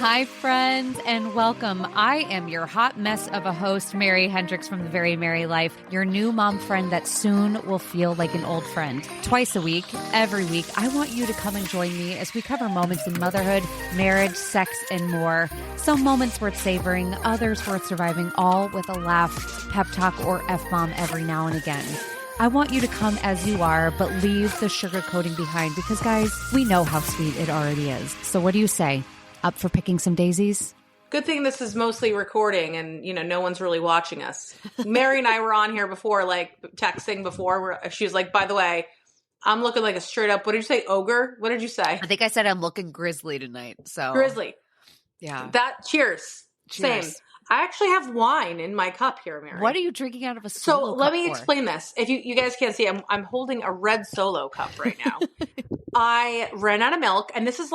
Hi, friends, and welcome. I am your hot mess of a host, Mary Hendricks from The Very Merry Life, your new mom friend that soon will feel like an old friend. Twice a week, every week, I want you to come and join me as we cover moments in motherhood, marriage, sex, and more. Some moments worth savoring, others worth surviving, all with a laugh, pep talk, or F-bomb every now and again. I want you to come as you are, but leave the sugarcoating behind because, guys, we know how sweet it already is. So what do you say? Up for picking some daisies? Good thing this is mostly recording and, no one's really watching us. Mary and I were on here before, texting before. She was like, by the way, I'm looking like a straight up, what did you say, ogre? What did you say? I think I said I'm looking grizzly tonight. So Grizzly. Yeah. Cheers. Same. I actually have wine in my cup here, Mary. What are you drinking out of a Solo cup? So let me explain this. If you guys can't see, I'm holding a red Solo cup right now. I ran out of milk, and this is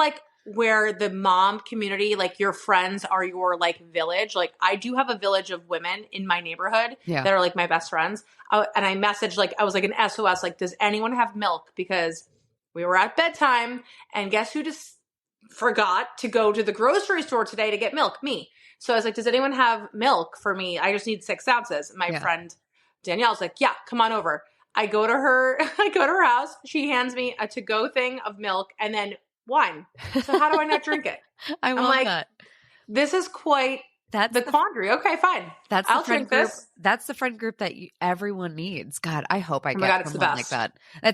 where the mom community, your friends are your village. I do have a village of women in my neighborhood that are my best friends. And I messaged, I was an SOS, does anyone have milk? Because we were at bedtime, and guess who just forgot to go to the grocery store today to get milk? Me. So I was like, does anyone have milk for me? I just need 6 ounces. My friend Danielle's like, yeah, come on over. I go to her house. She hands me a to-go thing of milk and then wine. So how do I not drink it? I'm like, that. This is quite the quandary. Okay, fine. I'll drink this. That's the friend group that everyone needs. God, I hope I get God, it's someone the best. like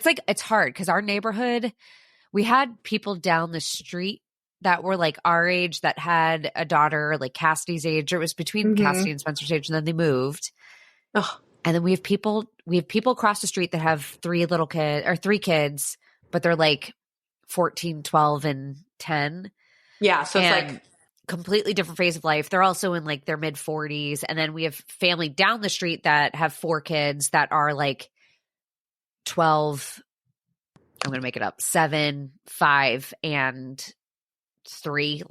that. It's hard because our neighborhood, we had people down the street that were our age that had a daughter, Cassidy's age. It was between Cassidy and Spencer's age, and then they moved. Ugh. And then we have people across the street that have 3 kids, but they're 14, 12, and 10. Yeah, so it's completely different phase of life. They're also in their mid 40s. And then we have family down the street that have 4 kids that are 12, I'm going to make it up, 7, 5, and 3.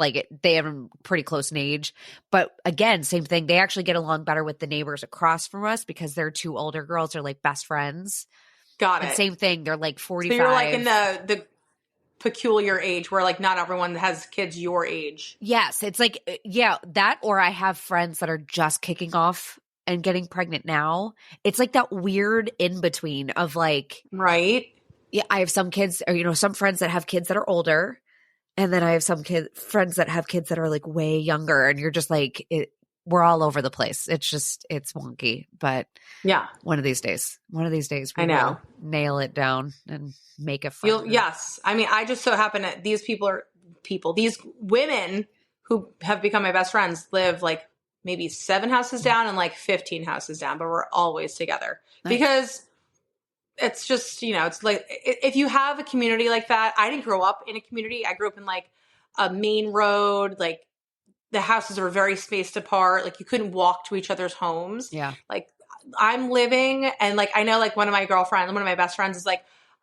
They have them pretty close in age. But again, same thing. They actually get along better with the neighbors across from us because their 2 older girls are best friends. Got it. And same thing. They're 45. So you're in the peculiar age where not everyone has kids your age. Yes. It's that, or I have friends that are just kicking off and getting pregnant now. It's that weird in between of right. Yeah, I have some kids or, some friends that have kids that are older. And then I have some friends that have kids that are way younger, and you're just we're all over the place. It's wonky, but yeah, one of these days we I know. will nail it down and make a friend. Yes. I mean, I just so happen that these these women who have become my best friends live maybe 7 houses down and 15 houses down, but we're always together. Nice. Because it's just, it's if you have a community like that, I didn't grow up in a community. I grew up in a main road, the houses were very spaced apart. You couldn't walk to each other's homes. Yeah. I'm living and I know one of my best friends is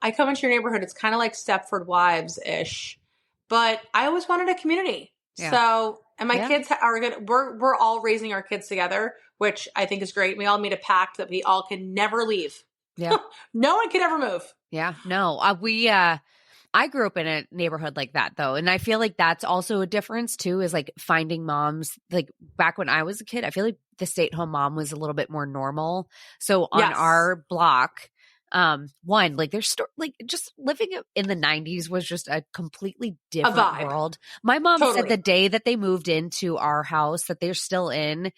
I come into your neighborhood. It's kind of like Stepford Wives-ish, but I always wanted a community. Yeah. So, and my kids are good. We're all raising our kids together, which I think is great. We all made a pact that we all can never leave. Yeah. No one could ever move. Yeah. No, I grew up in a neighborhood like that though. And I feel that's also a difference too, is finding moms. Back when I was a kid, I feel the stay-at-home mom was a little bit more normal. So on our block, there's just living in the 90s was just a completely different world. My mom said the day that they moved into our house that they're still in,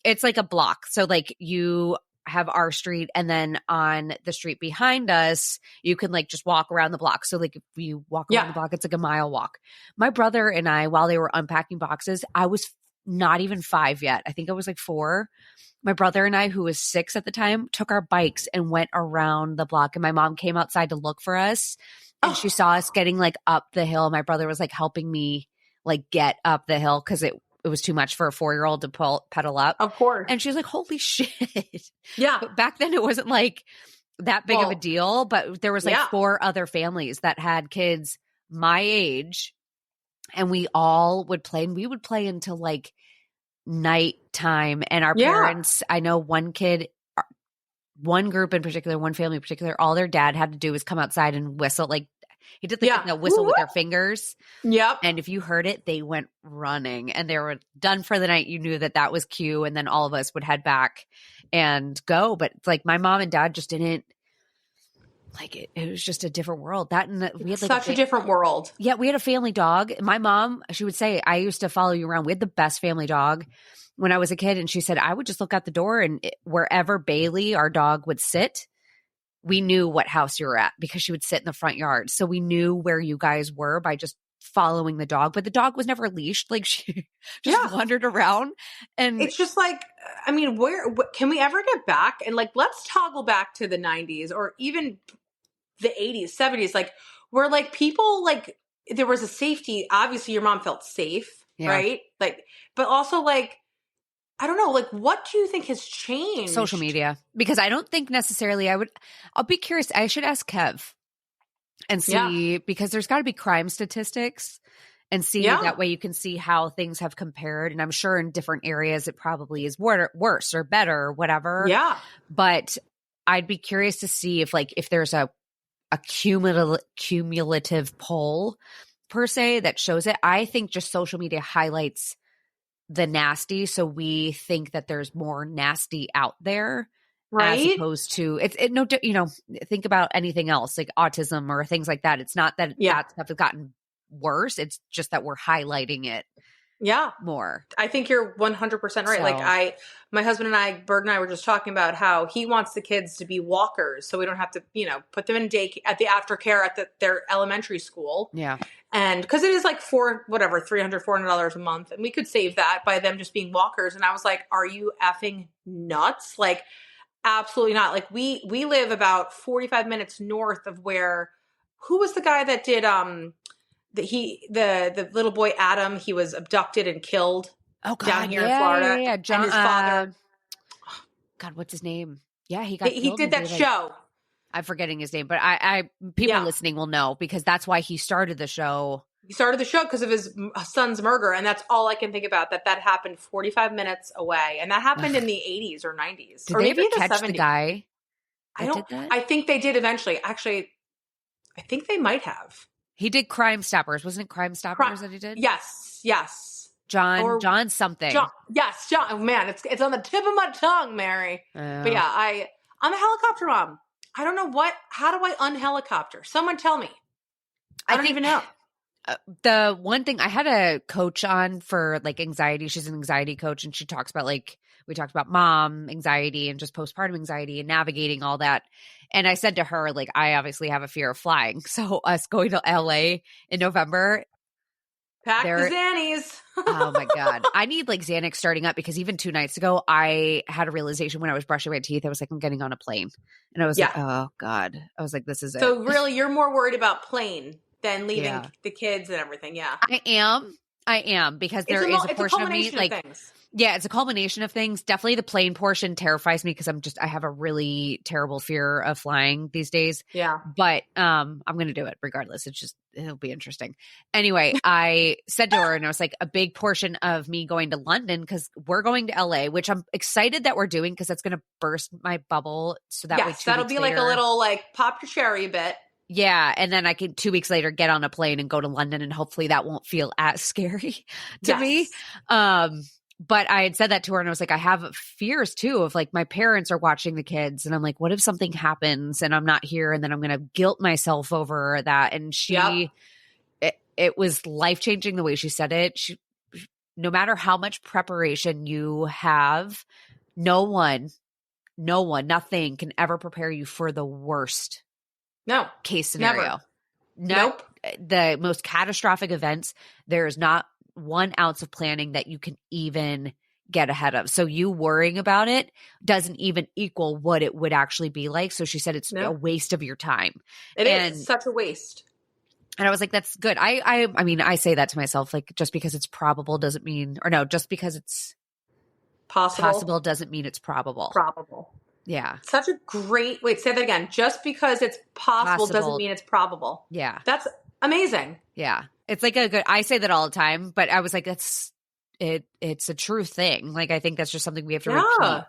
it's a block. So you have our street, and then on the street behind us you can just walk around the block. So if you walk around the block, it's a mile walk. My brother and I, while they were unpacking boxes, I was not even 5 yet, I think I was 4. My brother and I, who was 6 at the time, took our bikes and went around the block, and my mom came outside to look for us, and she saw us getting up the hill. My brother was helping me get up the hill because it was too much for a 4-year-old to pedal up. Of course. And she was like, holy shit. Yeah. But back then it wasn't that big of a deal, but there was 4 other families that had kids my age, and we all would play, and we would play until nighttime. And our parents, I know one kid, one group in particular, one family in particular, all their dad had to do was come outside and whistle. He did like the whistle with their fingers. Yep. And if you heard it, they went running and they were done for the night. You knew that was cue. And then all of us would head back and go. But like my mom and dad just didn't like it. It was just a different world. We had like such a different world. Yeah. We had a family dog. My mom, she would say, I used to follow you around. We had the best family dog when I was a kid. And she said, I would just look out the door and wherever Bailey, our dog, would sit, we knew what house you were at because she would sit in the front yard. So we knew where you guys were by just following the dog. But the dog was never leashed. Like she just wandered around. And it's just like, I mean, where can we ever get back? And like, let's toggle back to the 90s or even the 80s, 70s, like where like people like there was a safety. Obviously your mom felt safe, right? Like, but also like, I don't know, like what do you think has changed? Social media. Because I don't think necessarily I'll be curious. I should ask Kev and see because there's got to be crime statistics and see that way you can see how things have compared. And I'm sure in different areas it probably is worse or better or whatever. Yeah. But I'd be curious to see if there's a cumulative poll per se that shows it. I think just social media highlights the nasty. So we think that there's more nasty out there. Right. As opposed to think about anything else like autism or things like that. It's not that that stuff has gotten worse. It's just that we're highlighting it. Yeah. More. I think you're 100% right. So, like my husband and Bird and I were just talking about how he wants the kids to be walkers. So we don't have to, put them in at the aftercare at their elementary school. Yeah. And because it is like $300, $400 a month. And we could save that by them just being walkers. And I was like, are you effing nuts? Like, absolutely not. Like we live about 45 minutes north of who was the guy that did, the little boy Adam, he was abducted and killed down here in Florida. Yeah. John, and his father. God, what's his name? Yeah, he got. He did that show. I'm forgetting his name, but people listening will know because that's why he started the show. He started the show because of his son's murder, and that's all I can think about. That happened 45 minutes away, and that happened in the 80s or 90s, did or they maybe ever the catch 70s. The guy? I think they did eventually. Actually, I think they might have. He did Crime Stoppers. Wasn't it Crime Stoppers that he did? Yes. John something. John. Oh, man, it's on the tip of my tongue, Mary. But yeah, I'm a helicopter mom. I don't know how do I unhelicopter? Someone tell me. I don't even know. The one thing I had a coach on for like anxiety. She's an anxiety coach and she talks about we talked about mom anxiety and just postpartum anxiety and navigating all that. And I said to her, like, I obviously have a fear of flying. So us going to LA in November. Pack the Xannies. Oh my God. I need like Xanax starting up because even 2 nights ago, I had a realization when I was brushing my teeth. I was like, I'm getting on a plane. And I was like, oh God. I was like, this is it. So really you're more worried about plane than leaving the kids and everything. Yeah. I am because there is a portion of me like, it's a culmination of things. Definitely the plane portion terrifies me because I have a really terrible fear of flying these days. Yeah. But I'm going to do it regardless. It'll be interesting. Anyway, I said to her and I was like a big portion of me going to London because we're going to LA, which I'm excited that we're doing because that's going to burst my bubble. So that way that'll be like a little like pop your cherry a bit. Yeah. And then I can 2 weeks later get on a plane and go to London and hopefully that won't feel as scary to me. But I had said that to her and I was like, I have fears too of like my parents are watching the kids and I'm like, what if something happens and I'm not here and then I'm going to guilt myself over that. And it was life-changing the way she said it. No matter how much preparation you have, nothing can ever prepare you for the worst case scenario. Nope. The most catastrophic events, there is not 1 ounce of planning that you can even get ahead of. So you worrying about it doesn't even equal what it would actually be like. So she said it's a waste of your time. It is such a waste. And I was like, that's good. I mean, I say that to myself, like just because it's probable doesn't mean, or no, just because it's possible doesn't mean it's probable. Yeah. Such a great, wait, say that again. Just because it's possible doesn't mean it's probable. Yeah. That's amazing. Yeah. It's like I say that all the time, but I was like, it's a true thing. Like, I think that's just something we have to repeat.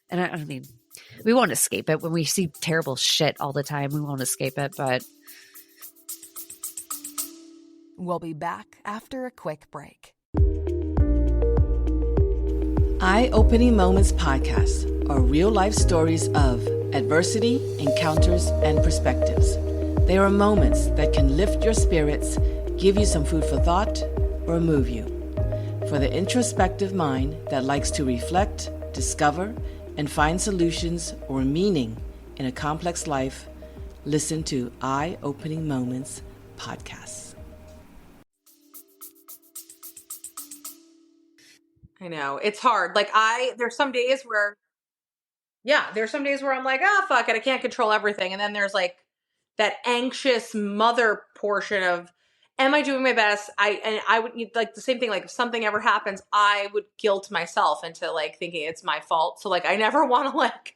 And I mean, we won't escape it when we see terrible shit all the time. We won't escape it, but We'll be back after a quick break. Eye-Opening Moments podcasts are real-life stories of adversity, encounters, and perspectives. They are moments that can lift your spirits, give you some food for thought, or move you. For the introspective mind that likes to reflect, discover, and find solutions or meaning in a complex life, listen to Eye-Opening Moments podcasts. I know. It's hard. Like there's some days where I'm like, oh, fuck it. I can't control everything. And then there's like that anxious mother portion of, am I doing my best? I would like the same thing. Like if something ever happens, I would guilt myself into like thinking it's my fault. So like, I never want to like,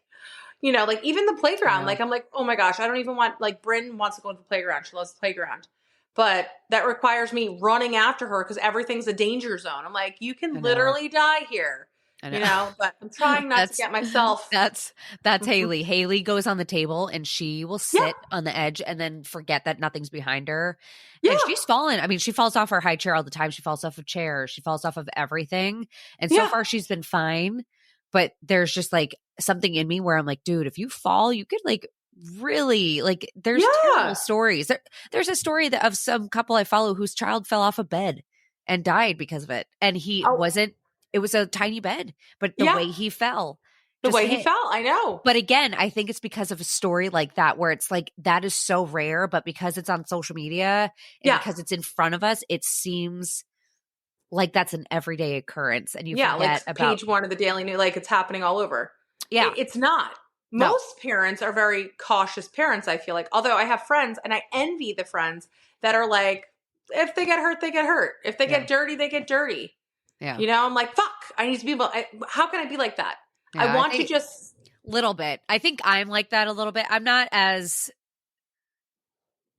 like even the playground, like I'm like, oh my gosh, I don't even want, like Bryn wants to go to the playground. She loves the playground. But that requires me running after her because everything's a danger zone. I'm like, you can literally die here, but I'm trying not to get myself. That's Haley. Haley goes on the table and she will sit on the edge and then forget that nothing's behind her. Yeah. And she's fallen. I mean, she falls off her high chair all the time. She falls off of chairs. She falls off of everything. And so far she's been fine. But there's just like something in me where I'm like, dude, if you fall, you could like really like there's terrible stories. There's a story of some couple I follow whose child fell off a bed and died because of it. And it was a tiny bed, but the way he fell. I know. But again, I think it's because of a story like that where it's like that is so rare, but because it's on social media and because it's in front of us, it seems like that's an everyday occurrence. And you forget like about page 1 of the Daily News, like it's happening all over. Yeah. It's not. Most parents are very cautious parents, I feel like. Although I have friends, and I envy the friends that are like, if they get hurt, they get hurt. If they get dirty, they get dirty. Yeah. I'm like, fuck, I need to be able, how can I be like that? Yeah, I want to just. Little bit. I think I'm like that a little bit. I'm not as.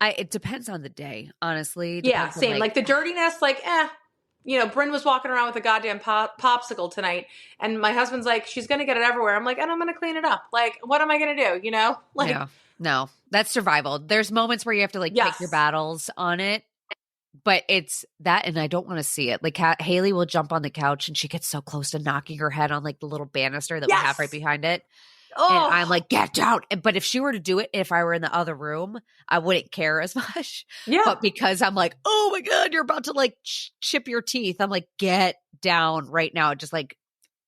It depends on the day, honestly. Yeah, same. Like the dirtiness, like, Bryn was walking around with a goddamn popsicle tonight, and my husband's like, she's going to get it everywhere. I'm like, and I'm going to clean it up. Like, what am I going to do? Like, no, that's survival. There's moments where you have to like pick your battles on it, but it's that, and I don't want to see it. Like Haley will jump on the couch, and she gets so close to knocking her head on like the little banister that we have right behind it. Oh. And I'm like, get down. But if she were to do it, if I were in the other room, I wouldn't care as much. Yeah. But because I'm like, oh my God, you're about to like chip your teeth. I'm like, get down right now. Just like,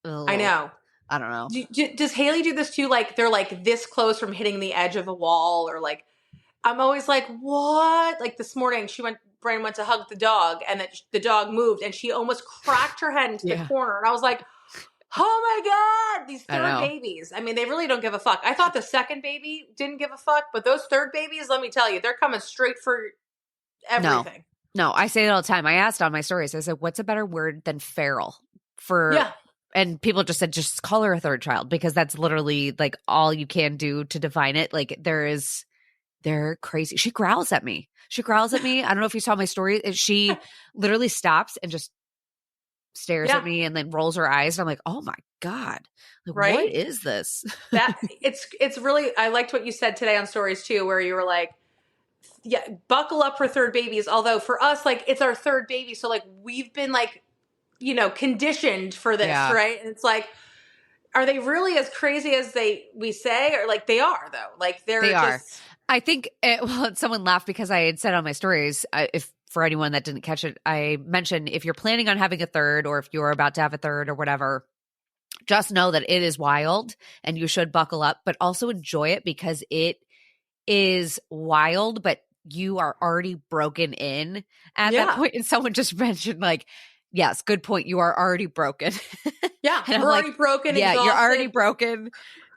ugh. I know. I don't know. Does Haley do this too? Like they're like this close from hitting the edge of a wall, or like, I'm always like, what? Like this morning Bryn went to hug the dog, and the dog moved, and she almost cracked her head into the corner. And I was like, oh my God, these third babies. I mean, they really don't give a fuck. I thought the second baby didn't give a fuck, but those third babies, let me tell you, they're coming straight for everything. No, I say it all the time. I asked on my stories, I said, what's a better word than feral? And people just said, just call her a third child, because that's literally like all you can do to define it. Like they're crazy. She growls at me. I don't know if you saw my story. She literally stops and just stares at me and then rolls her eyes. And I'm like, oh my God, like, what is this? It's really, I liked what you said today on stories too, where you were like, buckle up for third babies. Although for us, like it's our third baby. So like we've been like, conditioned for this, right? And it's like, are they really as crazy as we say? Or like they are though. Like they are. I think, someone laughed because I had said on my stories, if for anyone that didn't catch it, I mentioned if you're planning on having a third, or if you're about to have a third or whatever, just know that it is wild and you should buckle up, but also enjoy it because it is wild, but you are already broken in at that point. And someone just mentioned like, yes, good point. You are already broken. Yeah. We're already broken. Yeah. Exhausted. You're already broken.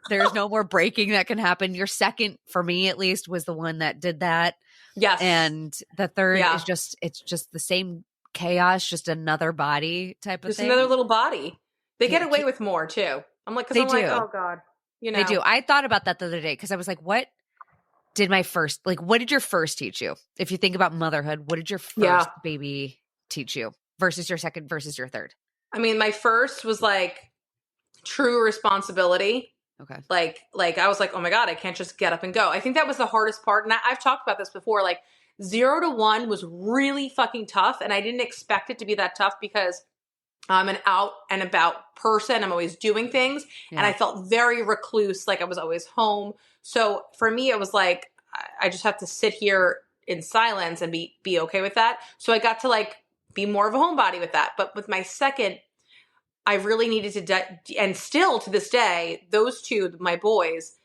There's no more breaking that can happen. Your second, for me at least, was the one that did that. Yes. And the third is it's just the same chaos, just another body type of just thing. Just another little body. They get away with more too. I'm like, like, oh God. They do. I thought about that the other day because I was like, what did your first teach you? If you think about motherhood, what did your first baby teach you versus your second versus your third? I mean, my first was like true responsibility. Okay. Like I was like, oh my God, I can't just get up and go. I think that was the hardest part. And I've talked about this before. Like 0 to 1 was really fucking tough. And I didn't expect it to be that tough because I'm an out and about person. I'm always doing things. Yeah. And I felt very recluse, like I was always home. So for me, it was like, I just have to sit here in silence and be okay with that. So I got to like be more of a homebody with that. But with my second, I really needed to, and still to this day, those two, my boys,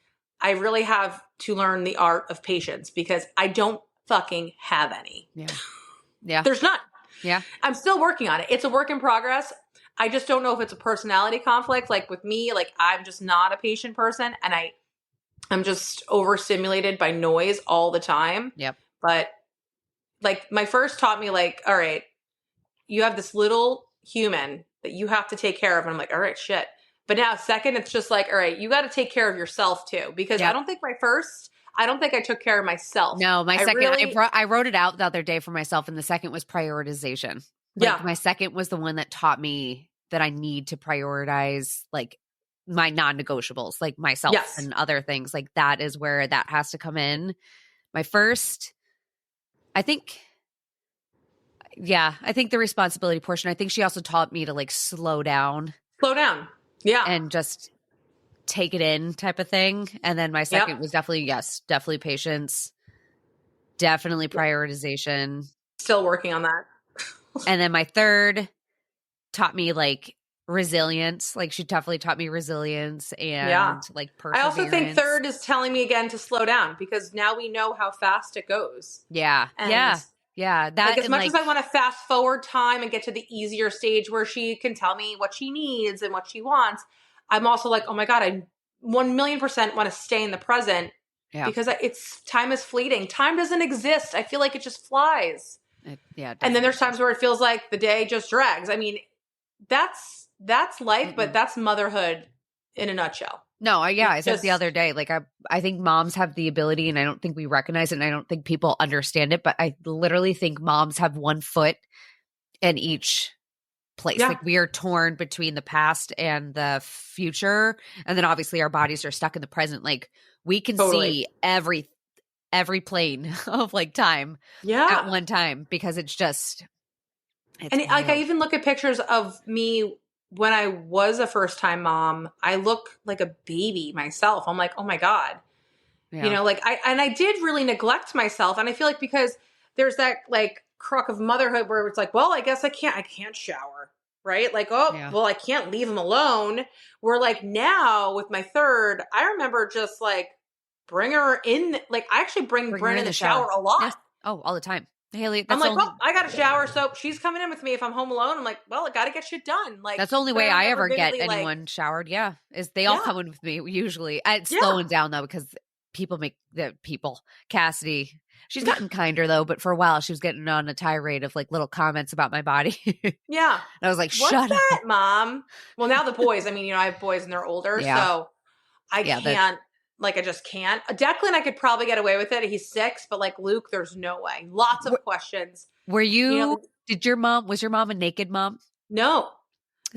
I really have to learn the art of patience because I don't fucking have any. Yeah. Yeah. There's none. Yeah. I'm still working on it. It's a work in progress. I just don't know if it's a personality conflict. Like with me, like I'm just not a patient person and I'm just overstimulated by noise all the time. Yep. But like my first taught me like, all right, you have this little human that you have to take care of. And I'm like, all right, shit. But now second, it's just like, all right, you got to take care of yourself too. Because I don't think I took care of myself. No, my second, I wrote it out the other day for myself. And the second was prioritization. Like my second was the one that taught me that I need to prioritize like my non-negotiables, like myself and other things. Like that is where that has to come in. My first, I think the responsibility portion, I think she also taught me to like slow down. Yeah. And just take it in type of thing. And then my second was definitely patience, definitely prioritization. Still working on that. And then my third taught me like resilience. Like she definitely taught me resilience and like perseverance. I also think third is telling me again to slow down because now we know how fast it goes. Yeah. And yeah. That like as much as I want to fast forward time and get to the easier stage where she can tell me what she needs and what she wants, I'm also like, oh my God, I 1,000,000% want to stay in the present because time is fleeting. Time doesn't exist. I feel like it just flies. And then there's times where it feels like the day just drags. I mean, that's life, but that's motherhood in a nutshell. No, I said the other day, like I think moms have the ability and I don't think we recognize it and I don't think people understand it, but I literally think moms have one foot in each place. Like we are torn between the past and the future. And then obviously our bodies are stuck in the present. Like we can see every plane of like time at one time because it's and like I even look at pictures of me when I was a first time mom, I look like a baby myself. I'm like, oh my God, you know, like I did really neglect myself. And I feel like because there's that like crock of motherhood where it's like, well, I guess I can't shower. Right. Like, well, I can't leave him alone. We're like now with my third, I remember just like bring her in. Like I actually bring Bryn in the shower a lot. Yes. Oh, all the time. Haley, I'm like, well, I got a shower, so she's coming in with me if I'm home alone. I'm like, well, I got to get shit done. Like that's the only way I ever get anyone showered. Yeah, is they all come in with me usually. It's slowing down though because Cassidy, she's gotten kinder though, but for a while she was getting on a tirade of like little comments about my body. Yeah, and I was like, shut up, Mom. Well, now the boys. I mean, you know, I have boys and they're older, so I can't. Like, I just can't. Declan, I could probably get away with it. He's 6, but like Luke, there's no way. Lots of questions. Were was your mom a naked mom? No,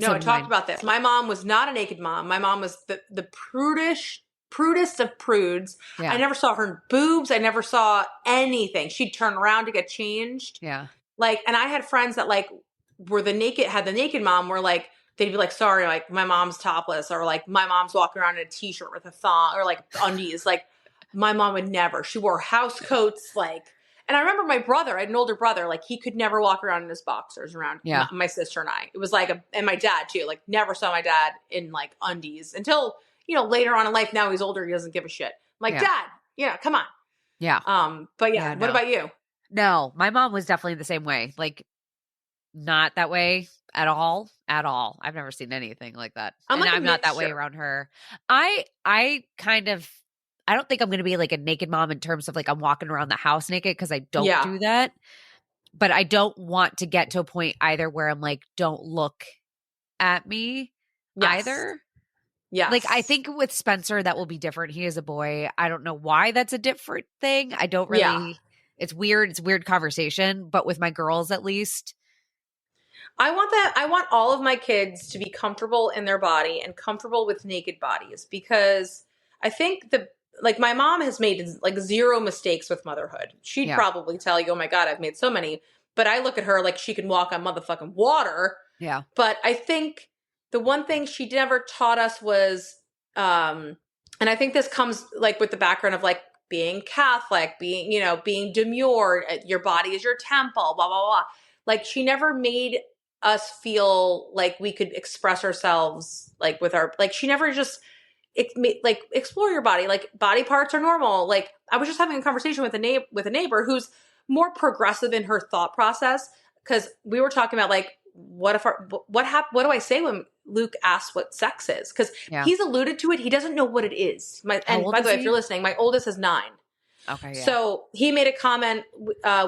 I talked about this. My mom was not a naked mom. My mom was the prudest of prudes. Yeah. I never saw her boobs. I never saw anything. She'd turn around to get changed. Yeah. Like, and I had friends that like had the naked mom where like, they'd be like, sorry, like my mom's topless or like my mom's walking around in a t-shirt with a thong or like undies. Like my mom would never. She wore house coats. Like, and I remember my brother, I had an older brother, like he could never walk around in his boxers around my sister and I. It was like, and my dad too, like never saw my dad in like undies until, you know, later on in life. Now he's older. He doesn't give a shit. I'm like, Dad, come on. Yeah. But what about you? No, my mom was definitely the same way. Like not that way at all. I've never seen anything like that. I'm not that way around her. I don't think I'm going to be like a naked mom in terms of like I'm walking around the house naked because I don't do that. But I don't want to get to a point either where I'm like, don't look at me either. Yeah. Like I think with Spencer that will be different. He is a boy. I don't know why that's a different thing. I don't really it's weird. It's a weird conversation. But with my girls at least. I want that. I want all of my kids to be comfortable in their body and comfortable with naked bodies because I think like my mom has made like zero mistakes with motherhood. She'd probably tell you, oh my God, I've made so many. But I look at her like she can walk on motherfucking water. Yeah. But I think the one thing she never taught us was, and I think this comes like with the background of like being Catholic, being, you know, being demure, your body is your temple, blah, blah, blah. Like she never made us feel like we could express ourselves like with our, like she never just, like explore your body, like body parts are normal. Like I was just having a conversation with a neighbor who's more progressive in her thought process. Cause we were talking about like, what do I say when Luke asks what sex is? Cause he's alluded to it. He doesn't know what it is. And by the way, if you're listening, my oldest is 9. Okay. Yeah. So he made a comment.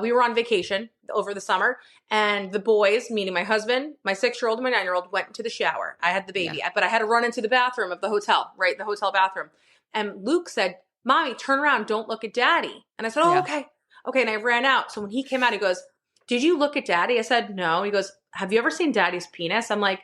We were on vacation over the summer and the boys, meaning my husband, my 6-year-old and my 9-year-old went into the shower. I had the baby, but I had to run into the bathroom of the hotel, right? The hotel bathroom. And Luke said, Mommy, turn around. Don't look at Daddy. And I said, oh, okay. Okay. And I ran out. So when he came out, he goes, did you look at Daddy? I said, no. He goes, have you ever seen Daddy's penis? I'm like,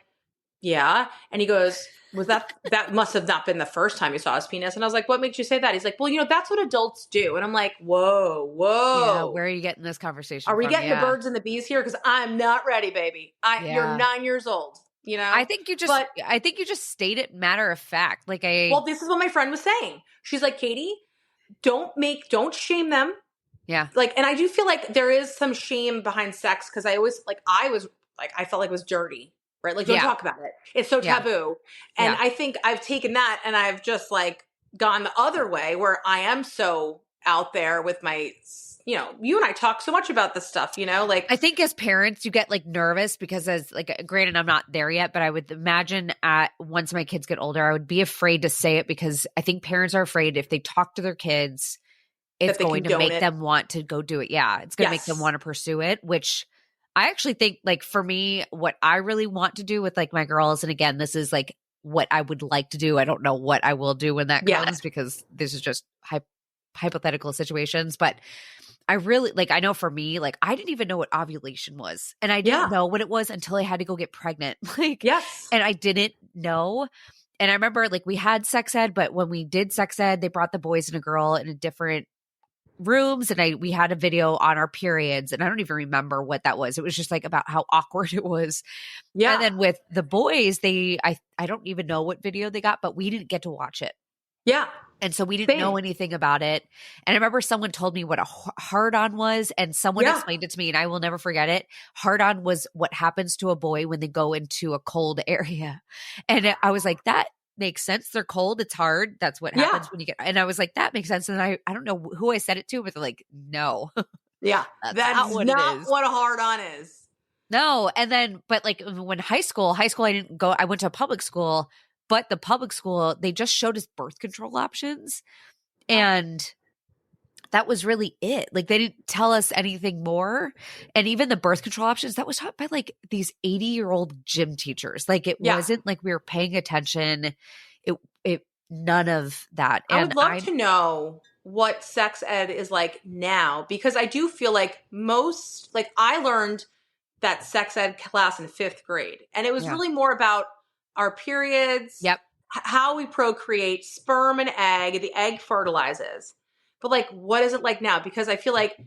yeah. And he goes, was that must have not been the first time you saw his penis. And I was like, what makes you say that? He's like, well, you know, that's what adults do. And I'm like, whoa. Yeah, where are you getting this conversation Are we from? getting the birds and the bees here? Because I'm not ready, baby. You're 9 years old. You know, I think you just state it matter of fact. Like well, this is what my friend was saying. She's like, Katie, don't shame them. Yeah. Like, and I do feel like there is some shame behind sex. Cause I felt like it was dirty, right? Like, don't talk about it. It's so taboo. And I think I've taken that and I've just like gone the other way where I am so out there with my, you know, you and I talk so much about this stuff, you know, like I think as parents, you get like nervous because as like, granted, I'm not there yet, but I would imagine once my kids get older, I would be afraid to say it because I think parents are afraid if they talk to their kids, it's going to make them want to go do it. Yeah. It's going to make them want to pursue it, which I actually think like for me, what I really want to do with like my girls. And again, this is like what I would like to do. I don't know what I will do when that comes because this is just hypothetical situations, but I really like, I know for me, like I didn't even know what ovulation was and I didn't know what it was until I had to go get pregnant. Like, and I didn't know. And I remember like we had sex ed, but when we did sex ed, they brought the boys and a girl in a different rooms and we had a video on our periods and I don't even remember what that was. It was just like about how awkward it was. Yeah. And then with the boys, I don't even know what video they got, but we didn't get to watch it. Yeah. And so we didn't know anything about it. And I remember someone told me what a hard-on was and someone explained it to me and I will never forget it. Hard-on was what happens to a boy when they go into a cold area. And I was like, that makes sense. They're cold. It's hard. That's what happens when you get, and I was like, that makes sense. And I don't know who I said it to, but they're like, no. Yeah. That's not what a hard-on is. No. And then, but like when high school, I didn't go, I went to a public school, but the public school, they just showed us birth control options. And that was really it. Like they didn't tell us anything more. And even the birth control options, that was taught by like these 80-year-old gym teachers. Like it wasn't like we were paying attention. It none of that. And I would love to know what sex ed is like now, because I do feel like I learned that sex ed class in 5th grade. And it was really more about our periods, how we procreate, sperm and egg, the egg fertilizes. But like, what is it like now? Because I feel like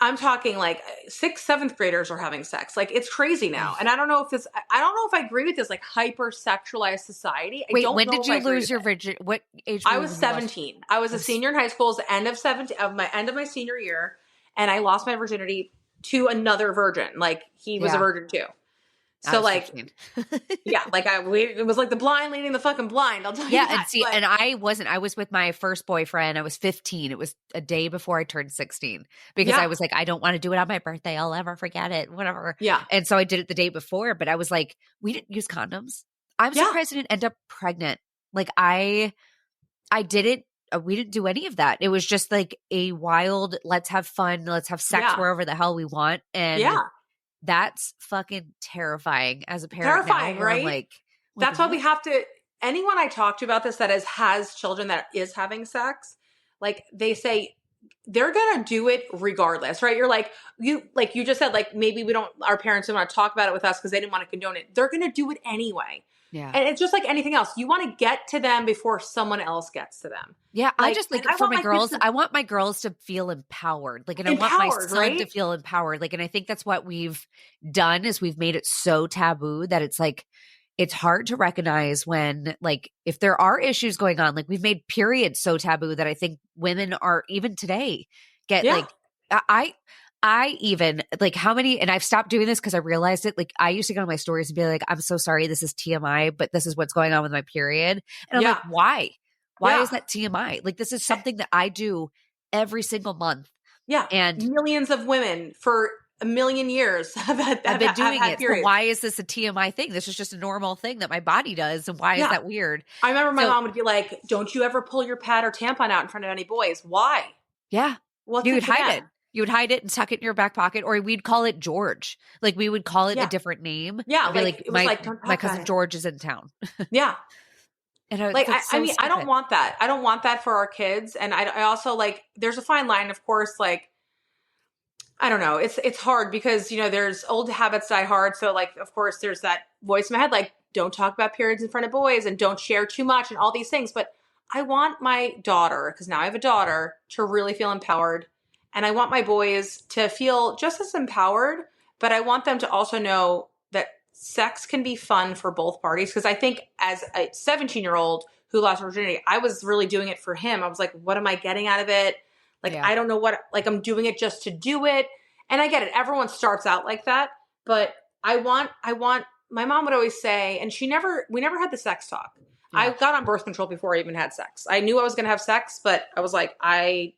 I'm talking like 6th, 7th graders are having sex. Like it's crazy now. And I don't know if I agree with this like hyper-sexualized society. Wait, when did you lose your virginity? What age? I was 17. I was a senior in high school. It was the end of my senior year. And I lost my virginity to another virgin. Like he was a virgin too. So like, it was like the blind leading the fucking blind. I'll tell you that. And see, and I was with my first boyfriend. I was 15. It was a day before I turned 16 because I was like, I don't want to do it on my birthday. I'll never forget it, whatever. Yeah. And so I did it the day before, but I was like, we didn't use condoms. I'm surprised I didn't end up pregnant. Like I didn't, we didn't do any of that. It was just like a wild, let's have fun. Let's have sex wherever the hell we want. And that's fucking terrifying as a parent. Terrifying, now, right? Like, that's why we have to, anyone I talk to about this that has children that is having sex, like they say they're going to do it regardless, right? You're like you just said, like maybe our parents don't want to talk about it with us because they didn't want to condone it. They're going to do it anyway. Yeah. And it's just like anything else. You want to get to them before someone else gets to them. Yeah, I just like I for want my my kids girls, I want my girls to feel empowered. Like, and I want my Empowered, son to right? feel empowered. Like, and I think that's what we've done is we've made it so taboo that it's like, it's hard to recognize when, like, if there are issues going on, like we've made periods so taboo that I think women are even today get Yeah. like, I even like how many, and I've stopped doing this because I realized it. Like I used to go on my stories and be like, I'm so sorry, this is TMI, but this is what's going on with my period. And I'm Yeah. like, why? Why Yeah. is that TMI? Like this is something that I do every single month. Yeah. And millions of women for a million years have been doing had it. So periods. why is this a TMI thing? This is just a normal thing that my body does. And why is that weird? I remember my So- mom would be like, don't you ever pull your pad or tampon out in front of any boys. Why? Yeah. What's You it would to hide them? it. You would hide it and tuck it in your back pocket, or we'd call it George. Like we would call it Yeah. a different name. Yeah, I'd be like, it was like, don't my talk cousin about it. George is in town. Yeah. And I was Like, like, I mean, I don't stupid. want that. I don't want that for our kids. And I also like, there's a fine line, of course, like, I don't know. It's hard because, you know, there's old habits die hard. So like, of course, there's that voice in my head, like, don't talk about periods in front of boys and don't share too much and all these things. But I want my daughter, because now I have a daughter, to really feel empowered. And I want my boys to feel just as empowered, but I want them to also know that sex can be fun for both parties. Because I think as a 17-year-old who lost virginity, I was really doing it for him. I was like, what am I getting out of it? Like, Yeah. I don't know what, like, I'm doing it just to do it. And I get it. Everyone starts out like that. But I want, my mom would always say, and we never had the sex talk. Yeah. I got on birth control before I even had sex. I knew I was going to have sex, but I was like, I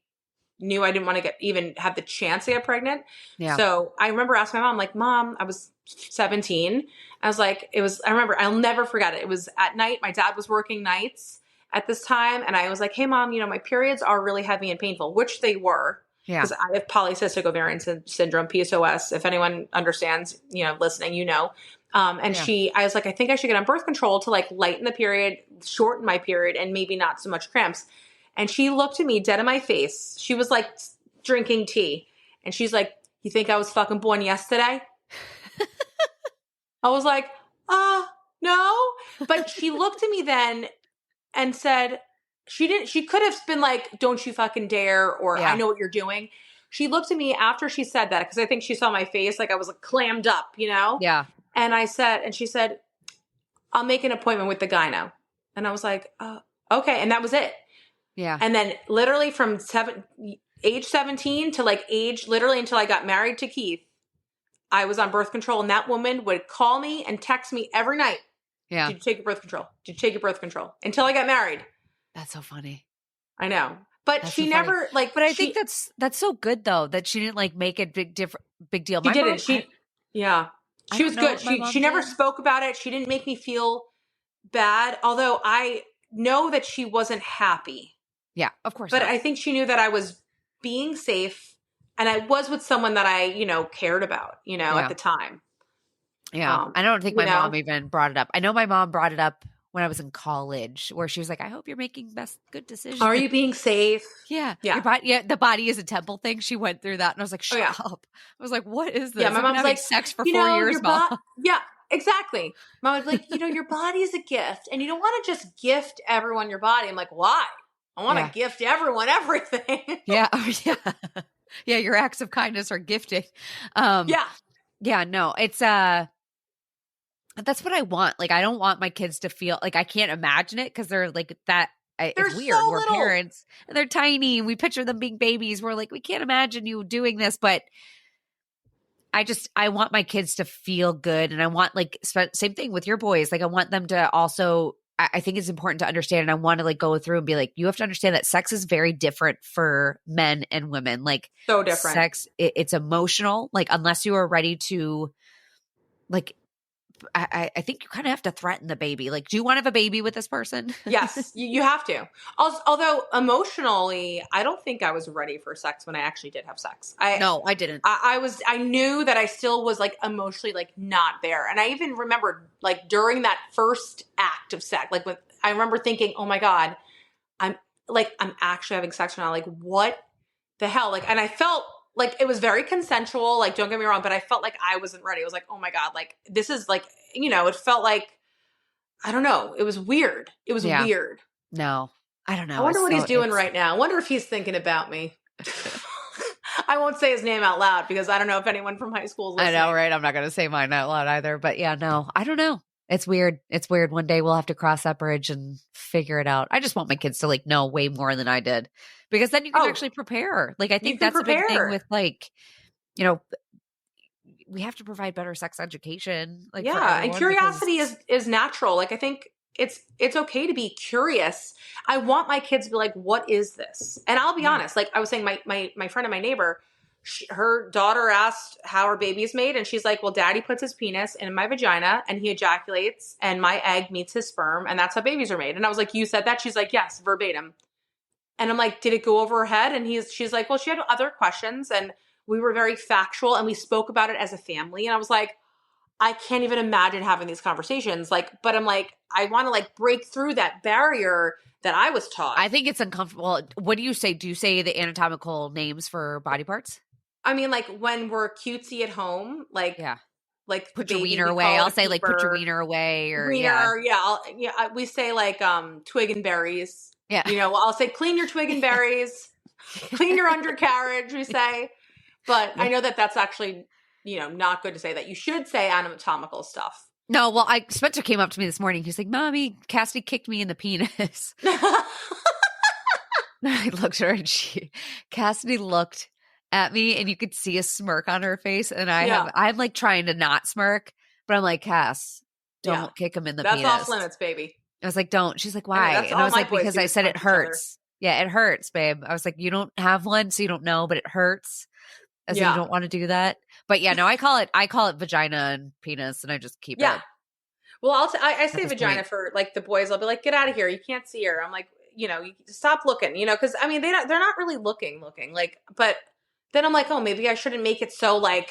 knew I didn't want to even have the chance to get pregnant. Yeah. So I remember asking my mom, like, Mom, I was 17. I was like, I remember, I'll never forget it. It was at night. My dad was working nights at this time. And I was like, hey, Mom, you know, my periods are really heavy and painful, which they were. Yeah. Because I have polycystic ovarian syndrome, PCOS. If anyone understands, you know, listening, you know. And I was like, I think I should get on birth control to like lighten the period, shorten my period, and maybe not so much cramps. And she looked at me dead in my face. She was like drinking tea. And she's like, you think I was fucking born yesterday? I was like, no. But she looked at me then and said, she could have been like, don't you fucking dare, or I know what you're doing. She looked at me after she said that, because I think she saw my face, like I was like clammed up, you know? Yeah. And she said, I'll make an appointment with the gyno. And I was like, okay. And that was it. Yeah. And then literally from age 17 to like literally until I got married to Keith, I was on birth control. And that woman would call me and text me every night. Yeah. Did you take your birth control? Did you take your birth control? Until I got married. That's so funny. I know. But That's she so funny. never like, But I think that's so good though, that she didn't like make it big deal. She My didn't. mom, She was good. She never did. spoke about it. She didn't make me feel bad. Although I know that she wasn't happy. Yeah, of course. But not. I think she knew that I was being safe and I was with someone that I, you know, cared about, you know, at the time. Yeah. I don't think my mom even brought it up. I know my mom brought it up when I was in college, where she was like, I hope you're making good decisions. Are you being safe? Yeah. Yeah. The body is a temple thing. She went through that and I was like, shut up. I was like, what is this? Yeah, my I've been mom's having like, sex for you 4 know, years, Mom. Yeah, exactly. Mom was like, you know, your body is a gift and you don't want to just gift everyone your body. I'm like, why? I want to gift everyone everything. Yeah. Yeah. Your acts of kindness are gifting. Yeah, no, it's, that's what I want. Like, I don't want my kids to feel like I can't imagine it because they're like that. It's weird. So We're little. parents and they're tiny and we picture them being babies. We're like, we can't imagine you doing this, but I want my kids to feel good. And I want like, same thing with your boys. Like I want them to also, I think it's important to understand. And I want to like go through and be like, you have to understand that sex is very different for men and women. Like so different. Sex, it's emotional. Like unless you are ready to like, I think you kind of have to threaten the baby. Like, do you want to have a baby with this person? Yes, you have to. Although emotionally, I don't think I was ready for sex when I actually did have sex. No, I didn't. I knew that I still was like emotionally like not there. And I even remembered like during that first act of sex, like I remember thinking, oh my God, I'm actually having sex now. Like what the hell? Like, and I felt like it was very consensual, like don't get me wrong, but I felt like I wasn't ready. I was like, oh my God, like this is like, you know, it felt like, I don't know. It was weird. It was Yeah. weird. No, I don't know. I wonder what he's doing right now. I wonder if he's thinking about me. I won't say his name out loud because I don't know if anyone from high school is listening. I know, right? I'm not going to say mine out loud either. But yeah, no, I don't know. It's weird. It's weird. One day we'll have to cross that bridge and figure it out. I just want my kids to like know way more than I did, because then you can actually prepare. Like, I think that's a big thing with like, you know, we have to provide better sex education. Like, yeah. And curiosity is natural. Like, I think it's okay to be curious. I want my kids to be like, what is this? And I'll be honest. Like I was saying, my friend and my neighbor, her daughter asked how her baby is made. And she's like, well, daddy puts his penis in my vagina and he ejaculates and my egg meets his sperm. And that's how babies are made. And I was like, you said that? She's like, yes, verbatim. And I'm like, did it go over her head? And she's like, well, she had other questions and we were very factual and we spoke about it as a family. And I was like, I can't even imagine having these conversations. Like, but I'm like, I want to like break through that barrier that I was taught. I think it's uncomfortable. What do you say? Do you say the anatomical names for body parts? I mean, like when we're cutesy at home, like, like put your wiener away. I'll say like put your wiener away or wiener, we say like twig and berries. Yeah. You know, I'll say clean your twig and berries, clean your undercarriage, we say. But I know that that's actually, you know, not good to say that. You should say anatomical stuff. No, well, Spencer came up to me this morning. He's like, Mommy, Cassidy kicked me in the penis. I looked at her and Cassidy looked at me and you could see a smirk on her face. And I'm like trying to not smirk, but I'm like, Cass, don't kick him in the penis. That's off limits, baby. I was like, don't. She's like, why? And I was like, because I said it hurts. Yeah, it hurts, babe. I was like, you don't have one, so you don't know, but it hurts. As in you don't want to do that. But yeah, no, I call it vagina and penis, and I just keep it. Well, I say vagina for like the boys. I'll be like, get out of here. You can't see her. I'm like, you know, stop looking, you know, because I mean, they're not really looking like, but then I'm like, oh, maybe I shouldn't make it so like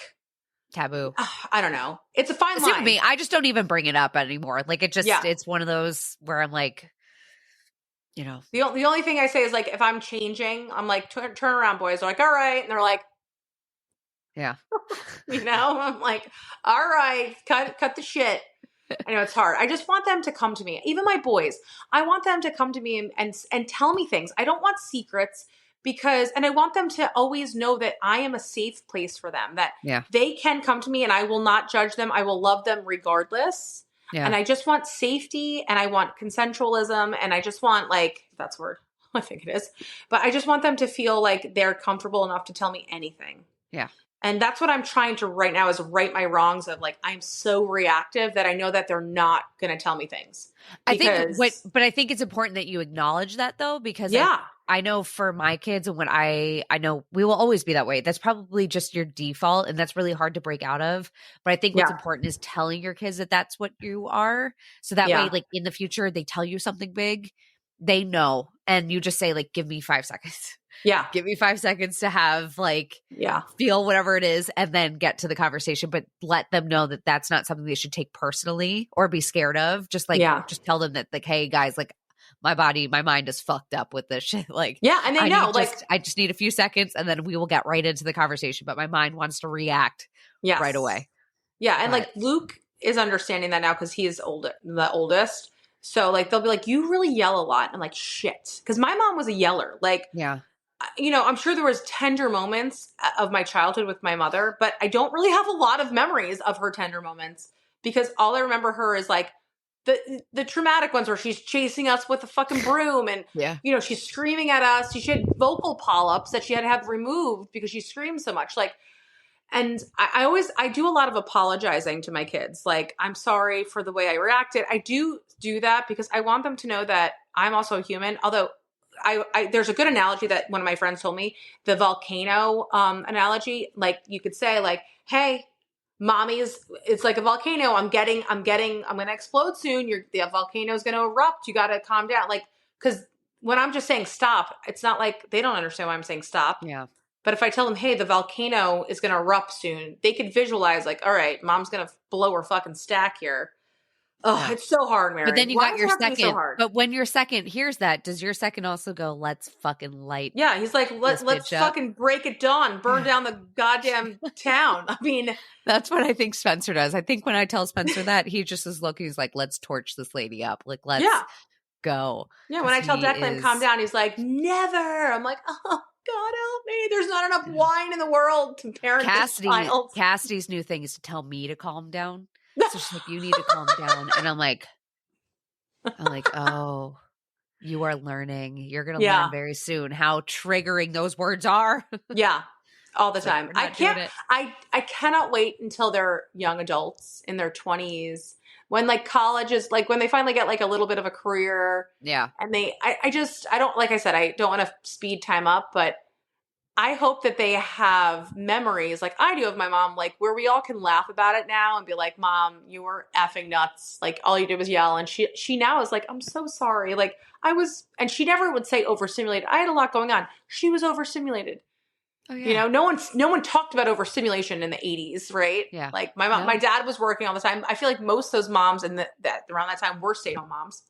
taboo. I don't know. It's a fine line. Me, I just don't even bring it up anymore. Like it just, it's one of those where I'm like, you know, the only thing I say is like, if I'm changing, I'm like, turn around, boys. They're like, all right. And they're like, yeah, you know, I'm like, all right, cut the shit. I know it's hard. I just want them to come to me. Even my boys, I want them to come to me and tell me things. I don't want secrets and I want them to always know that I am a safe place for them, that they can come to me and I will not judge them. I will love them regardless. Yeah. And I just want safety and I want consensualism and I just want like, if that's a word, I think it is, but I just want them to feel like they're comfortable enough to tell me anything. Yeah. And that's what I'm trying to right now is right my wrongs of like, I'm so reactive that I know that they're not going to tell me things. But I think it's important that you acknowledge that though, because I know for my kids and when I know we will always be that way. That's probably just your default and that's really hard to break out of. But I think what's important is telling your kids that that's what you are. So that way, like in the future, they tell you something big, they know. And you just say like, give me 5 seconds. Yeah. Give me 5 seconds to have like, feel whatever it is and then get to the conversation, but let them know that that's not something they should take personally or be scared of. Just like, just tell them that like, hey guys, like my mind is fucked up with this shit. Like, and they know, I just need a few seconds and then we will get right into the conversation, but my mind wants to react right away. Yeah. And like Luke is understanding that now because he's the oldest. So like, they'll be like, you really yell a lot. I'm like, shit. Cause my mom was a yeller. Like, you know, I'm sure there was tender moments of my childhood with my mother, but I don't really have a lot of memories of her tender moments because all I remember her is like the traumatic ones where she's chasing us with a fucking broom and, you know, she's screaming at us. She had vocal polyps that she had to have removed because she screamed so much. Like, and I do a lot of apologizing to my kids. Like, I'm sorry for the way I reacted. I do that because I want them to know that I'm also a human, although there's a good analogy that one of my friends told me, the volcano analogy. Like you could say like, hey, it's like a volcano. I'm going to explode soon. The volcano is going to erupt. You got to calm down. Like, cause when I'm just saying stop, it's not like they don't understand why I'm saying stop. Yeah. But if I tell them, hey, the volcano is going to erupt soon, they could visualize like, all right, mom's going to blow her fucking stack here. Oh, it's so hard, Mary. But then you Why got does your it have to be second. so hard? But when your second hears that, does your second also go, let's fucking light? Yeah, he's like, let's fucking break it dawn, burn down the goddamn town. I mean, that's what I think Spencer does. I think when I tell Spencer that, he just is looking, he's like, let's torch this lady up. Like, let's go. Yeah, when I tell Declan, calm down, he's like, never. I'm like, oh, God help me. There's not enough wine in the world to parent this child. Cassidy's new thing is to tell me to calm down. So she's like, you need to calm down. And I'm like, oh, you are learning. You're going to learn very soon how triggering those words are. Yeah. All the time. Like, I cannot wait until they're young adults in their 20s when like college is like when they finally get like a little bit of a career. Yeah. And I don't, like I said, I don't want to speed time up, but I hope that they have memories like I do of my mom, like where we all can laugh about it now and be like, Mom, you were effing nuts. Like all you did was yell. And she now is like, I'm so sorry. Like and she never would say overstimulated. I had a lot going on. She was overstimulated. Oh, yeah. You know, no one talked about overstimulation in the 80s, right? Yeah. Like my dad was working all the time. I feel like most of those moms around that time were stay-at-home moms.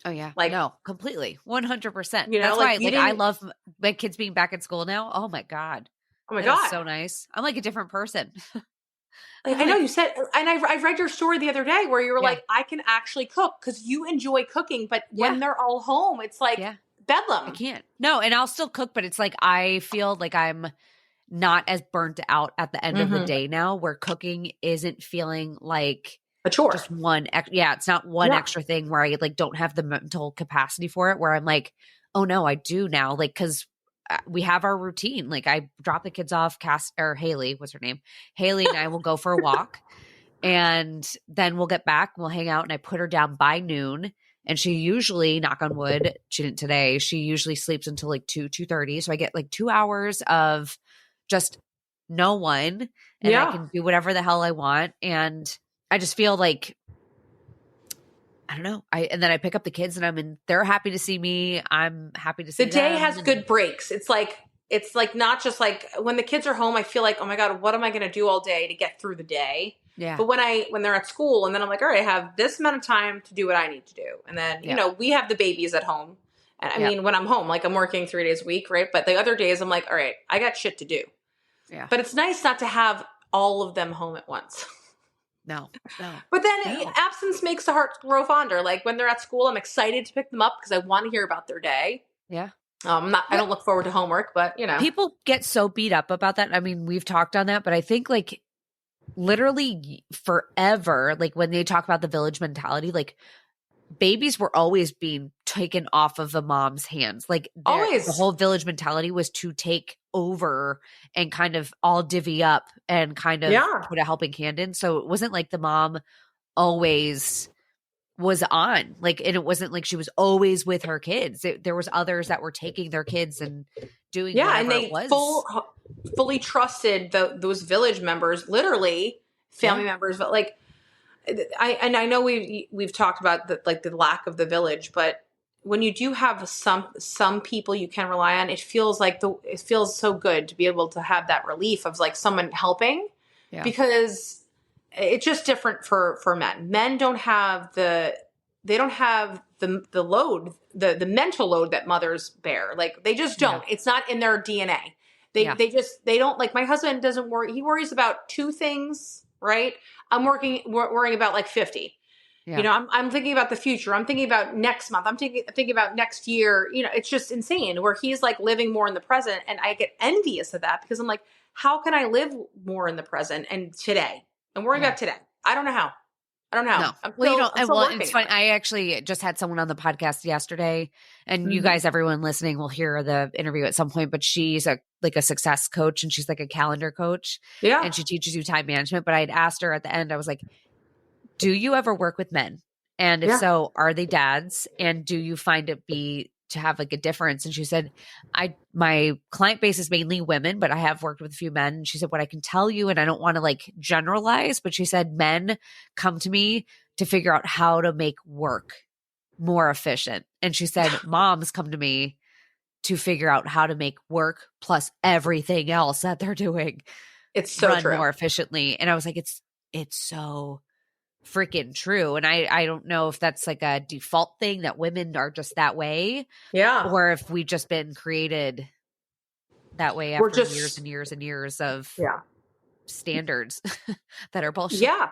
Oh yeah. Like no, completely. 100%. You know, that's why I love my kids being back at school now. Oh my God. Oh my God. So nice. I'm like a different person. I know you said, and I read your story the other day where you were like, I can actually cook because you enjoy cooking, but when they're all home, it's like bedlam. I can't. No, and I'll still cook, but it's like I feel like I'm not as burnt out at the end of the day now, where cooking isn't feeling like a chore. Just it's not one extra thing where I like don't have the mental capacity for it, where I'm like, oh no, I do now. Like, cause we have our routine. Like I drop the kids off, Haley, what's her name? Haley and I will go for a walk and then we'll get back, we'll hang out and I put her down by noon. And she usually, knock on wood, she didn't today, she usually sleeps until like 2:30. So I get like 2 hours of just no one and I can do whatever the hell I want. And I just feel like, I don't know. And then I pick up the kids and they're happy to see me. I'm happy to see them. The day has good breaks. It's like not just like when the kids are home, I feel like, oh my God, what am I going to do all day to get through the day? Yeah. But when they're at school and then I'm like, all right, I have this amount of time to do what I need to do. And then, you know, we have the babies at home. And I mean, when I'm home, like I'm working 3 days a week, right? But the other days I'm like, all right, I got shit to do. Yeah. But it's nice not to have all of them home at once. No. But then absence makes the heart grow fonder. Like when they're at school, I'm excited to pick them up because I want to hear about their day. Yeah. I don't look forward to homework, but you know. People get so beat up about that. I mean, we've talked on that, but I think like literally forever, like when they talk about the village mentality, like babies were always being taken off of the mom's hands. Like always. The whole village mentality was to take over and kind of all divvy up and kind of put a helping hand in. So it wasn't like the mom always was on, like, and it wasn't like she was always with her kids. There was others that were taking their kids and doing whatever and they it was. fully trusted those village members, literally family members. But like, I know we've talked about the lack of the village, but when you do have some people you can rely on, it feels so good to be able to have that relief of like someone helping, because it's just different for men. Men don't have the load, the mental load that mothers bear. Like they just don't. It's not in their DNA. They don't, like my husband doesn't worry. He worries about 2 things, right? I'm worrying about like 50. Yeah. You know, I'm thinking about the future. I'm thinking about next month. I'm thinking about next year. You know, it's just insane where he's like living more in the present. And I get envious of that because I'm like, how can I live more in the present and today and worry about today? I don't know how. No. It's funny. I actually just had someone on the podcast yesterday, and you guys, everyone listening, will hear the interview at some point. But she's a success coach, and she's like a calendar coach. Yeah, and she teaches you time management. But I had asked her at the end, I was like, "Do you ever work with men? And if so, are they dads? And do you find it to have like a difference?" And she said, my client base is mainly women, but I have worked with a few men. And she said, what I can tell you, and I don't want to like generalize, but she said, men come to me to figure out how to make work more efficient. And she said, moms come to me to figure out how to make work plus everything else that they're doing. It's so run true. More efficiently. And I was like, it's so freaking true. And I don't know if that's like a default thing that women are just that way. Yeah. Or if we've just been created that way after years and years and years of standards that are bullshit. Yeah.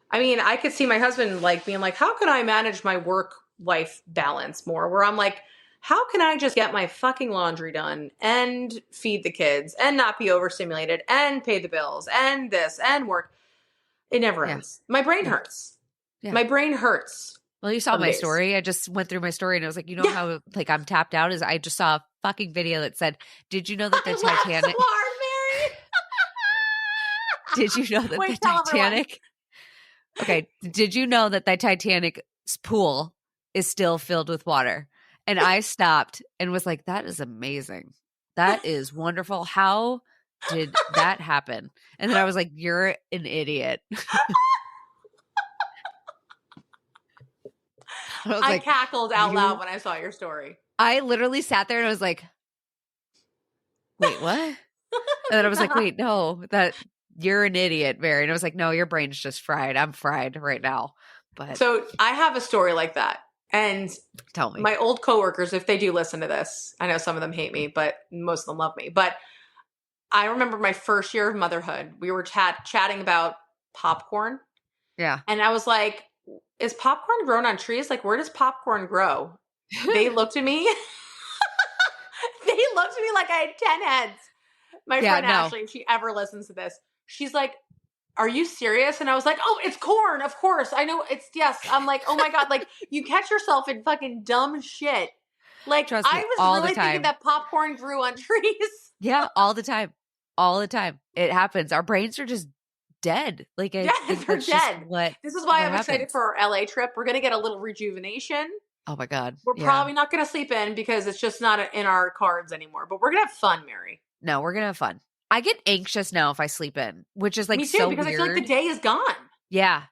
I mean, I could see my husband like being like, how can I manage my work-life balance more? Where I'm like, how can I just get my fucking laundry done and feed the kids and not be overstimulated and pay the bills and this and work? It never ends. My brain hurts. Yeah. My brain hurts. Well, you saw my story. I just went through my story and I was like, you know how like I'm tapped out is I just saw a fucking video that said, did you know that the Titanic so hard, Did you know that the Titanic Okay, did you know that the Titanic's pool is still filled with water? And I stopped and was like, that is amazing. That is wonderful. How did that happen? And then I was like, you're an idiot. I cackled out loud when I saw your story. I literally sat there and I was like, wait, what? And then I was like, wait, no, that you're an idiot, Mary. And I was like, no, your brain's just fried. I'm fried right now. But so I have a story like that. And tell me. My old coworkers, if they do listen to this, I know some of them hate me, but most of them love me. But I remember my first year of motherhood, we were chatting about popcorn. Yeah. And I was like, is popcorn grown on trees? Like, where does popcorn grow? They looked at me. They looked at me like I had 10 heads. My friend Ashley, if she ever listens to this, she's like, are you serious? And I was like, oh, it's corn. Of course. I know it's, yes. I'm like, oh my God. Like, you catch yourself in fucking dumb shit. Like, Trust me, I was really thinking that popcorn grew on trees. Yeah, all the time. All the time. It happens. Our brains are just dead. Like, they're dead. This is why I'm excited for our LA trip. We're going to get a little rejuvenation. Oh my God. We're probably not going to sleep in because it's just not in our cards anymore, but we're going to have fun, Mary. No, we're going to have fun. I get anxious now if I sleep in, which is like Me too, so because weird. I feel like the day is gone. Yeah.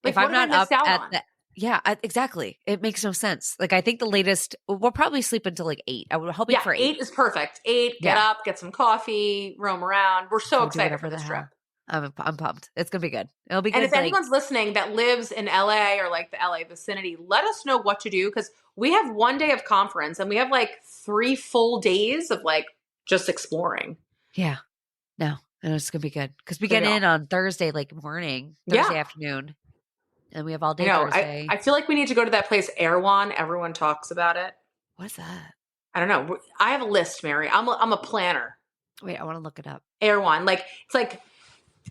Like, if I'm not up at that. Yeah, exactly. It makes no sense. Like, I think the latest, we'll probably sleep until like 8. I was hoping for 8. 8 is perfect. 8, get up, get some coffee, roam around. We're so excited for this trip. I'm pumped. It's going to be good. It'll be good. And if anyone's listening that lives in LA or like the LA vicinity, let us know what to do, because we have one day of conference and we have like 3 full days of like just exploring. Yeah. No, and it's going to be good because we get in on Thursday, like morning, Thursday afternoon. And we have all day Thursday. I feel like we need to go to that place, Erewhon. Everyone talks about it. What's that? I don't know. I have a list, Mary. I'm a planner. Wait, I want to look it up. Erewhon. Like, it's like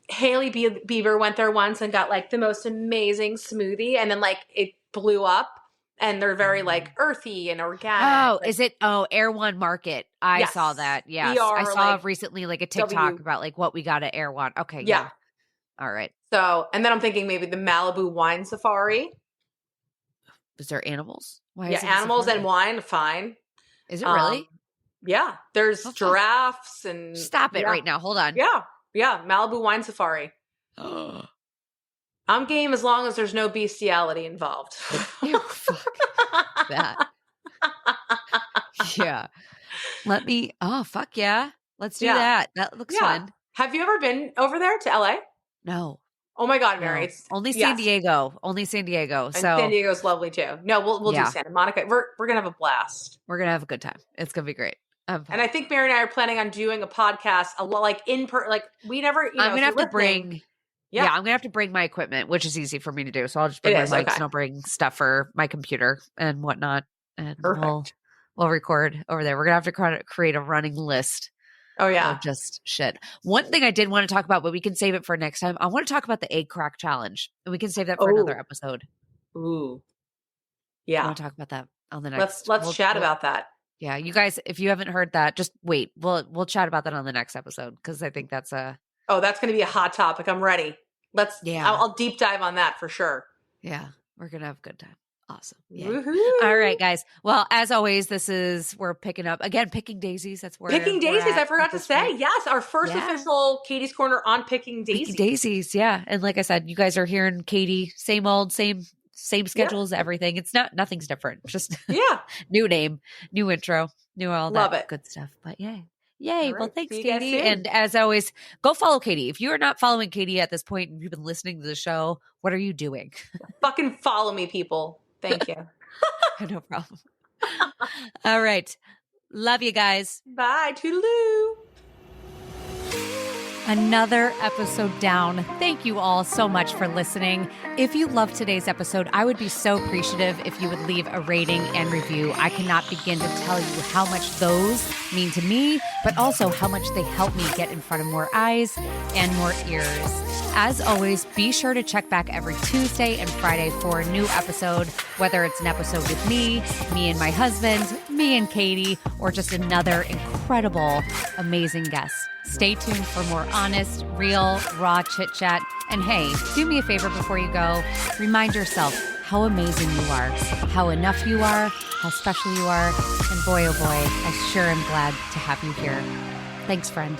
Hailey Bieber went there once and got like the most amazing smoothie. And then like it blew up and they're very like earthy and organic. Oh, is it? Oh, Erewhon Market. I saw that. Yes. I saw recently like a TikTok about like what we got at Erewhon. Okay. Yeah. All right. So, and then I'm thinking maybe the Malibu Wine Safari. Is there animals? Why is it animals and wine, fine. Is it really? Yeah. There's giraffes and... Stop it right now. Hold on. Yeah. Yeah. Malibu Wine Safari. I'm game as long as there's no bestiality involved. Ew, fuck that. Yeah. Fuck yeah. Let's do that. That looks fun. Have you ever been over there to LA? No. Oh my God, Mary. No. Only San Diego. Only San Diego. So San Diego's lovely too. No, we'll do Santa Monica. We're gonna have a blast. We're gonna have a good time. It's gonna be great. And I think Mary and I are planning on doing a podcast like we never. I'm gonna have to bring. Yeah, I'm gonna have to bring my equipment, which is easy for me to do. So I'll just bring my mics and I'll bring stuff for my computer and whatnot, and we'll record over there. We're gonna have to create a running list. Oh yeah, of just shit. One thing I did want to talk about, but we can save it for next time. I want to talk about the egg crack challenge, and we can save that for another episode. Ooh, yeah. I want to talk about that on the next. Let's chat about that. Yeah, you guys, if you haven't heard that, just wait. We'll chat about that on the next episode because I think that's a. Oh, that's going to be a hot topic. I'm ready. I'll deep dive on that for sure. Yeah, we're gonna have a good time. Awesome. Yeah. Woo-hoo. All right, guys. Well, as always, we're picking up again, Picking Daisies. That's where Picking Daisies. I forgot to say. Yes, our first official Katie's Corner on Picking Daisies. Picking Daisies, yeah. And like I said, you guys are hearing Katie, same old, same schedules, everything. It's nothing's different. Just new name, new intro, new all that good stuff. But yeah. Yay. All Well, right. thanks, See you guys Katie. soon. And as always, go follow Katie. If you are not following Katie at this point and you've been listening to the show, what are you doing? Fucking follow me, people. Thank you. No problem. All right. Love you guys. Bye. Toodaloo. Another episode down. Thank you all so much for listening. If you loved today's episode, I would be so appreciative if you would leave a rating and review. I cannot begin to tell you how much those mean to me, but also how much they help me get in front of more eyes and more ears. As always, be sure to check back every Tuesday and Friday for a new episode, whether it's an episode with me and my husband, me and Katie, or just another incredible, amazing guest. Stay tuned for more honest, real, raw chit-chat. And hey, do me a favor before you go. Remind yourself how amazing you are, how enough you are, how special you are. And boy, oh boy, I sure am glad to have you here. Thanks, friend.